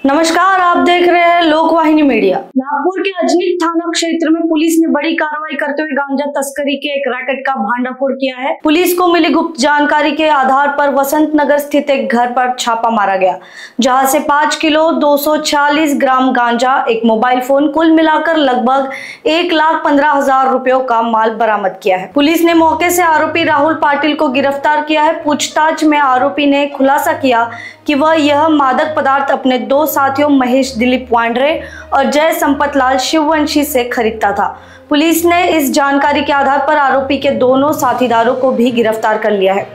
नमस्कार, आप देख रहे हैं लोकवाहिनी मीडिया। नागपुर के अजनी थाना क्षेत्र में पुलिस ने बड़ी कार्रवाई करते हुए गांजा तस्करी के एक रैकेट का भांडाफोड़ किया है। पुलिस को मिली गुप्त जानकारी के आधार पर वसंत नगर स्थित एक घर पर छापा मारा गया, जहां से 5 किलो 240 ग्राम गांजा, एक मोबाइल फोन, कुल मिलाकर लगभग 1,15,000 रुपयों का माल बरामद किया है। पुलिस ने मौके से आरोपी राहुल पाटिल को गिरफ्तार किया है। पूछताछ में आरोपी ने खुलासा किया कि वह यह मादक पदार्थ अपने 2 साथियों महेश दिलीप वांड्रे और जय संपत लाल शिववंशी से खरीदता था। पुलिस ने इस जानकारी के आधार पर आरोपी के दोनों साथीदारों को भी गिरफ्तार कर लिया है।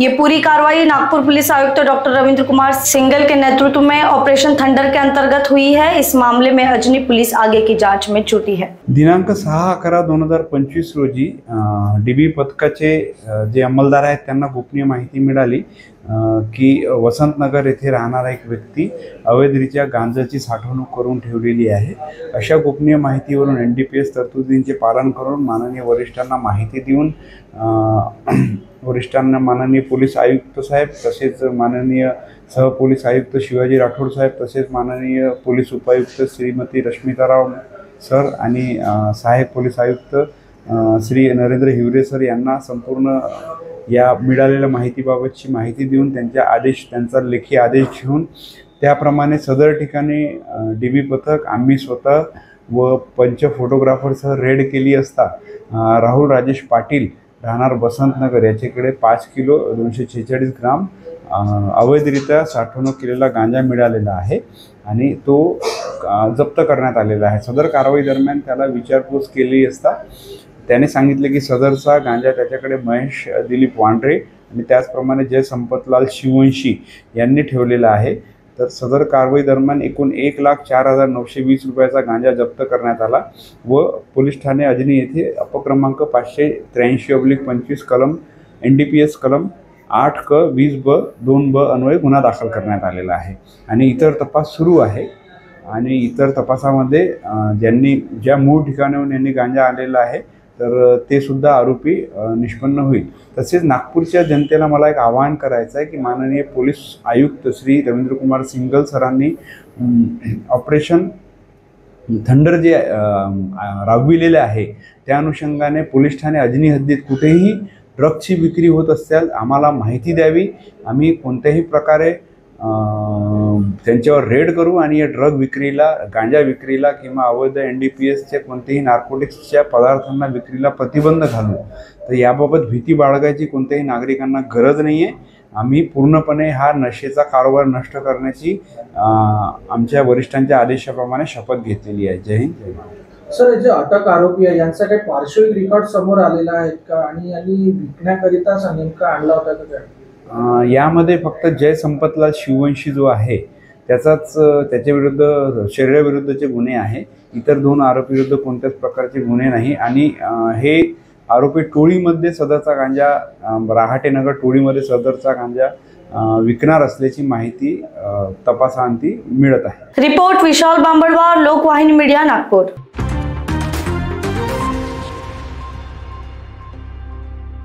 ये पूरी कार्रवाई नागपुर पुलिस आयुक्त डॉक्टर रविंद्र कुमार सिंगल के नेतृत्व में ऑपरेशन थंडर के अंतर्गत हुई है। इस मामले में अजनी पुलिस आगे की जांच में जुटी है। दिनांक 6/11/2025 रोजी डीबी पथकाचे जे अंमलदार आहेत त्यांना गोपनीय माहिती मिळाली की वसंतनगर येथे राहणारा एक व्यक्ती अवैधरित्या गांजाची साठवणूक करून ठेवलेली आहे। अशा गोपनीय माहितीवरून NDPS तरतुदींचे पालन करून माननीय वरिष्ठांना माहिती देऊन वरिष्ठांना माननीय पोलीस आयुक्त साहेब, तसेच माननीय सहपोलीस आयुक्त शिवाजी राठोड साहेब, तसेच माननीय पोलीस उपायुक्त श्रीमती रश्मिताराव सर आणि सहाय्यक पोलीस आयुक्त श्री नरेंद्र हिवरे सर यांना संपूर्ण या मिळालेल्या माहितीबाबतची माहिती देऊन त्यांचा लेखी आदेश घेऊन त्याप्रमाणे सदर ठिकाणी डीबी पथक, आम्ही स्वतः व पंच फोटोग्राफरसह रेड केली असता राहुल राजेश पाटील राहणार वसंतनगर याच्याकडे 5 किलो 246 ग्राम अवैधरित्या साठवणूक केलेला गांजा मिळालेला आहे आणि तो जप्त करण्यात आलेला आहे। सदर कारवाई दरम्यान त्याला विचारपूस केली असता त्याने सांगितले की सदरचा गांजा त्याच्याकडे महेश दिलीप वांड्रे आणि त्याचप्रमाणे जय संपतलाल शिववंशी यांनी ठेवलेला आहे। तर सदर कारवाई दरम्यान एकूण 1,04,920 रुपयाचा गांजा जप्त करण्यात आला व पोलीस ठाणे अजनी येथे अपक्रमांक 583/25 कलम NDPS कलम 8 क 20 ब 2 ब अन्वये गुन्हा दाखल करण्यात आलेला आहे आणि इतर तपास सुरू आहे। आणि इतर तपासामध्ये ज्या मूळ ठिकाणाहून यांनी गांजा आणलेला आहे तर ते सुद्धा आरोपी निष्पन्न होईल। तसेच नागपूरच्या जनतेला मला एक आवाहन करायचं आहे की माननीय पोलीस आयुक्त श्री रवींद्र कुमार सिंगल सरांनी ऑपरेशन थंडर जे राबविलेले आहे त्या अनुषंगाने पोलीस ठाणे अजनी हद्दीत कुठेही ड्रग्सची विक्री होत असल्यास आम्हाला माहिती द्यावी। आम्ही कोणत्याही प्रकारे त्यांच्यावर रेड करू आणि या ड्रग विक्रीला, गांजा विक्रीला किंवा अवैध NDPSच्या कोणत्याही नार्कोटिक्सच्या पदार्थांना विक्रीला प्रतिबंध घालू। तर याबाबत भीती बाळगायची कोणत्याही नागरिकांना गरज नाही आहे। आम्ही पूर्णपणे हा नशेचा कारोबार नष्ट करण्याची आमच्या वरिष्ठांच्या आदेशाप्रमाणे शपथ घेतलेली आहे। जय हिंद, जय भारत। सर, जे अटक आरोपी आहे यांचा काही पार्श्विक रेकॉर्ड समोर आलेला आहे का आणि यांनी विकण्याकरिता नेमका आणला होता का? यामध्ये फक्त जय संपतलाल शिववंशी जो आहे त्याच्या विरुद्ध शरीराविरुद्धचे गुन्हे आहे। इतर 2 आरोपी विरुद्ध कोणत्याच प्रकारचे गुन्हे नाही आणि हे आरोपी टोळीमध्ये सदरचा गांजा रहाटेनगर टोळीमध्ये सदरचा गांजा विकणार असल्याची माहिती तपासाअंती मिळत आहे। रिपोर्ट विशाल बांबड़वार, लोकवाहिनी मीडिया, नागपुर।